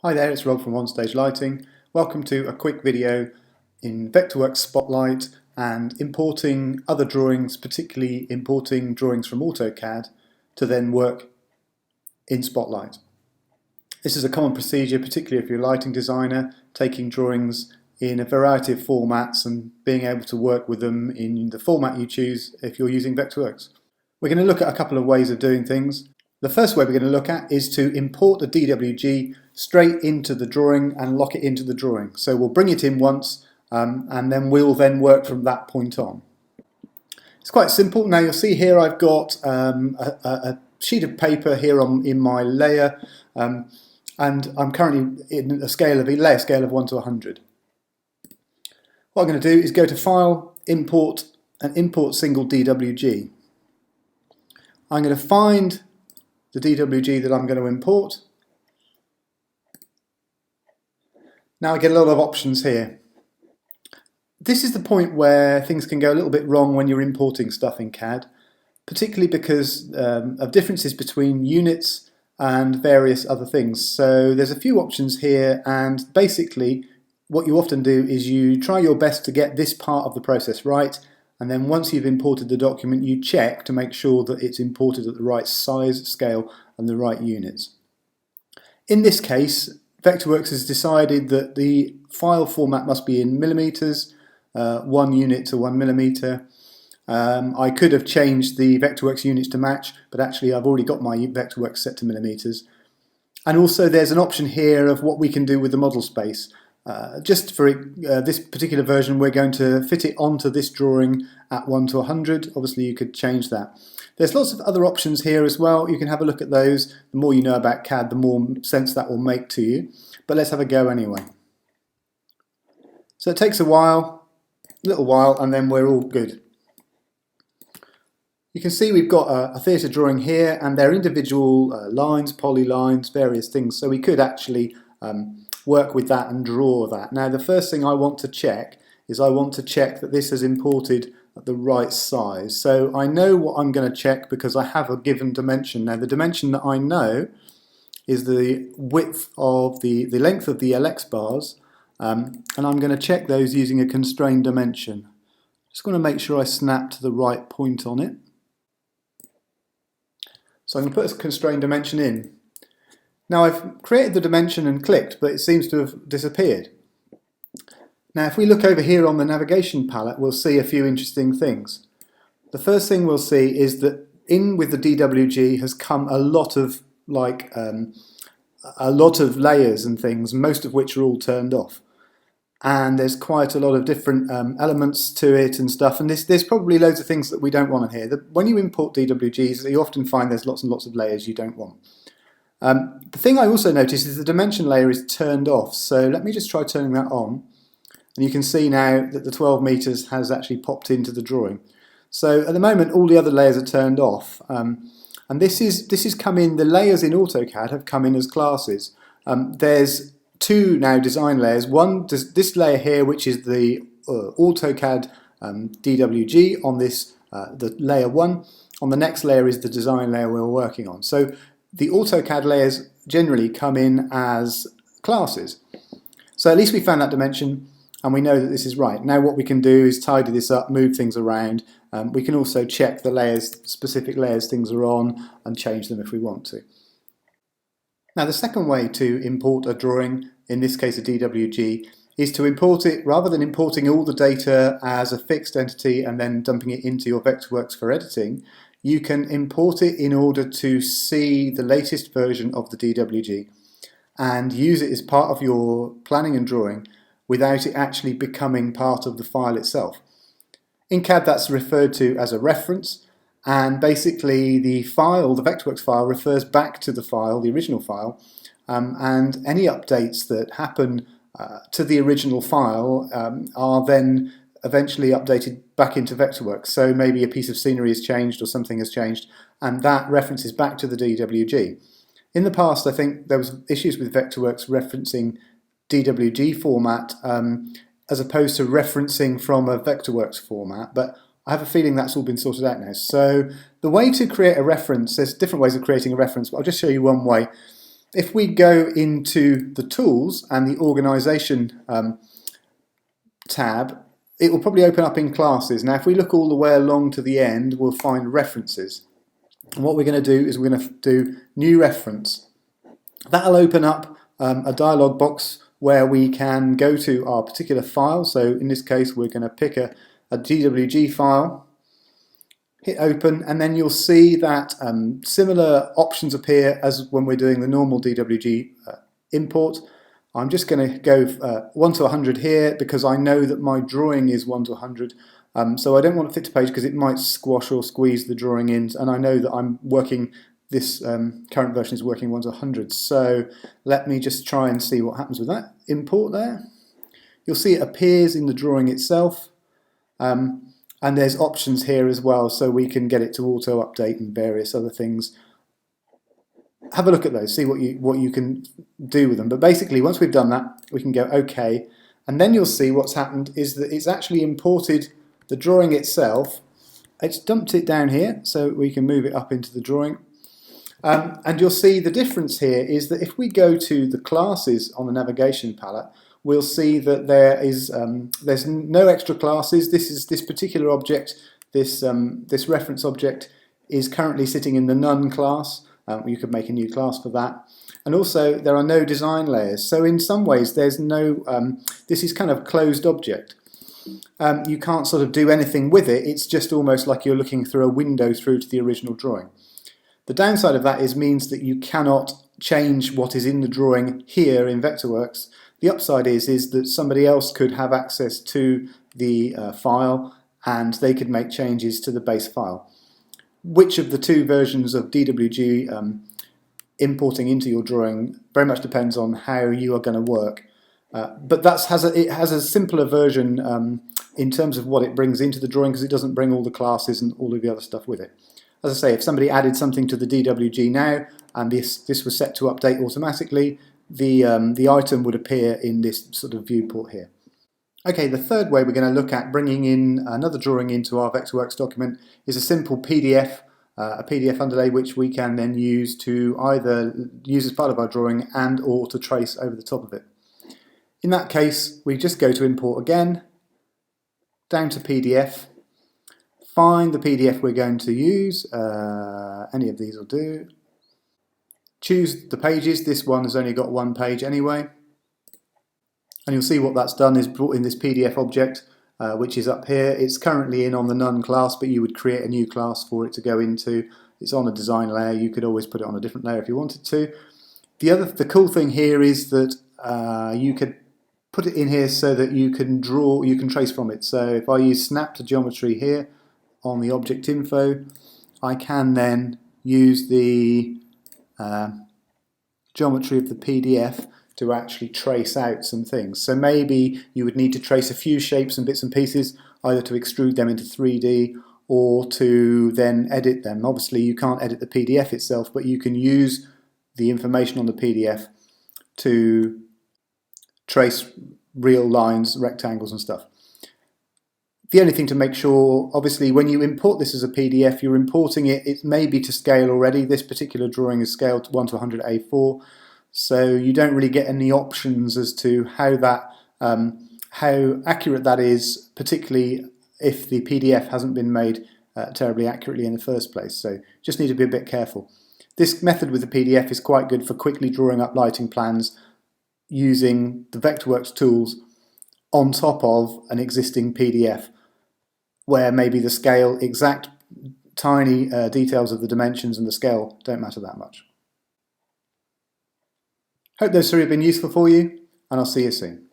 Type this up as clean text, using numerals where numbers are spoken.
Hi there, it's Rob from One Stage Lighting. Welcome to a quick video in Vectorworks Spotlight and importing other drawings, particularly importing drawings from AutoCAD to then work in Spotlight. This is a common procedure, particularly if you're a lighting designer, taking drawings in a variety of formats and being able to work with them in the format you choose if you're using Vectorworks. We're going to look at a couple of ways of doing things. The first way we're going to look at is to import the DWG straight into the drawing and lock it into the drawing. So we'll bring it in once and then we'll work from that point on. It's quite simple. Now you'll see here I've got a sheet of paper here in my layer and I'm currently in a layer scale of 1 to 100. What I'm going to do is go to File, Import and import single DWG. I'm going to find the DWG that I'm going to import. Now I get a lot of options here. This is the point where things can go a little bit wrong when you're importing stuff in CAD, particularly because of differences between units and various other things. So there's a few options here, and basically what you often do is you try your best to get this part of the process right, and then once you've imported the document you check to make sure that it's imported at the right size, scale and the right units. In this case Vectorworks has decided that the file format must be in millimeters, 1 unit to 1 millimeter. I could have changed the Vectorworks units to match, but actually I've already got my Vectorworks set to millimeters. And also there's an option here of what we can do with the model space. Just for this particular version we're going to fit it onto this drawing at 1 to 100. Obviously you could change that. There's lots of other options here as well. You can have a look at those. The more you know about CAD, the more sense that will make to you. But let's have a go anyway. So it takes a little while, and then we're all good. You can see we've got a theatre drawing here, and they're individual lines, polylines, various things. So we could actually work with that and draw that. Now the first thing I want to check is I want to check that this has imported at the right size. So I know what I'm going to check because I have a given dimension. Now the dimension that I know is the width of the length of the LX bars, and I'm going to check those using a constrained dimension. Just going to make sure I snap to the right point on it. So I'm going to put a constrained dimension in. Now I've created the dimension and clicked, but it seems to have disappeared. Now if we look over here on the navigation palette, we'll see a few interesting things. The first thing we'll see is that in with the DWG has come a lot of layers and things, most of which are all turned off. And there's quite a lot of different elements to it and stuff, and there's probably loads of things that we don't want in here. When you import DWGs, you often find there's lots and lots of layers you don't want. The thing I also noticed is the dimension layer is turned off, so let me just try turning that on. And you can see now that the 12 meters has actually popped into the drawing. So at the moment all the other layers are turned off, and this is come in, the layers in AutoCAD have come in as classes. There's two now design layers. One, this layer here, which is the AutoCAD DWG on this, the layer 1. On the next layer is the design layer we're working on. So the AutoCAD layers generally come in as classes. So at least we found that dimension and we know that this is right. Now what we can do is tidy this up, move things around. We can also check the layers, specific layers things are on, and change them if we want to. Now the second way to import a drawing, in this case a DWG, is to import it, rather than importing all the data as a fixed entity and then dumping it into your Vectorworks for editing, you can import it in order to see the latest version of the DWG and use it as part of your planning and drawing without it actually becoming part of the file itself. In CAD that's referred to as a reference, and basically the file, the Vectorworks file, refers back to the file, the original file, and any updates that happen to the original file are then eventually updated back into Vectorworks. So maybe a piece of scenery has changed or something has changed, and that references back to the DWG. In the past I think there was issues with Vectorworks referencing DWG format as opposed to referencing from a Vectorworks format, but I have a feeling that's all been sorted out now. So the way to create a reference, there's different ways of creating a reference, but I'll just show you one way. If we go into the Tools and the Organisation tab, it will probably open up in Classes. Now if we look all the way along to the end, we'll find References. And what we're going to do is we're going to do New Reference. That'll open up a dialog box where we can go to our particular file. So in this case we're going to pick a DWG file, hit open, and then you'll see that similar options appear as when we're doing the normal DWG import. I'm just going to go 1 to 100 here because I know that my drawing is 1 to 100. So I don't want to fit to page because it might squash or squeeze the drawing in, and I know that I'm working, this current version is working 1 to 100. So let me just try and see what happens with that. Import there. You'll see it appears in the drawing itself, and there's options here as well, so we can get it to auto update and various other things. Have a look at those, see what you can do with them. But basically, once we've done that, we can go OK, and then you'll see what's happened is that it's actually imported the drawing itself. It's dumped it down here, so we can move it up into the drawing. And you'll see the difference here is that if we go to the classes on the navigation palette, we'll see that there's no extra classes. This particular object, this reference object, is currently sitting in the None class. You could make a new class for that. And also there are no design layers. So in some ways there's no, this is kind of closed object. You can't sort of do anything with it. It's just almost like you're looking through a window through to the original drawing. The downside of that means that you cannot change what is in the drawing here in Vectorworks. The upside is that somebody else could have access to the file and they could make changes to the base file. Which of the two versions of DWG importing into your drawing very much depends on how you are going to work. But it has a simpler version in terms of what it brings into the drawing, because it doesn't bring all the classes and all of the other stuff with it. As I say, if somebody added something to the DWG now and this was set to update automatically, the item would appear in this sort of viewport here. Okay, the third way we're going to look at bringing in another drawing into our Vectorworks document is a simple PDF, a PDF underlay which we can then use to either use as part of our drawing and or to trace over the top of it. In that case, we just go to Import again, down to PDF, find the PDF we're going to use, any of these will do. Choose the pages, this one has only got one page anyway. And you'll see what that's done is brought in this PDF object, which is up here. It's currently in on the None class, but you would create a new class for it to go into. It's on a design layer. You could always put it on a different layer if you wanted to. The cool thing here is that you could put it in here so that you can trace from it. So if I use Snap to Geometry here on the object info, I can then use the geometry of the PDF to actually trace out some things. So maybe you would need to trace a few shapes and bits and pieces, either to extrude them into 3D or to then edit them. Obviously you can't edit the PDF itself, but you can use the information on the PDF to trace real lines, rectangles and stuff. The only thing to make sure, obviously when you import this as a PDF, you're importing it may be to scale already. This particular drawing is scaled 1 to 100 A4. So you don't really get any options as to how accurate that is, particularly if the PDF hasn't been made terribly accurately in the first place. So just need to be a bit careful. This method with the PDF is quite good for quickly drawing up lighting plans using the Vectorworks tools on top of an existing PDF, where maybe the scale, exact tiny details of the dimensions and the scale don't matter that much. Hope those three have been useful for you, and I'll see you soon.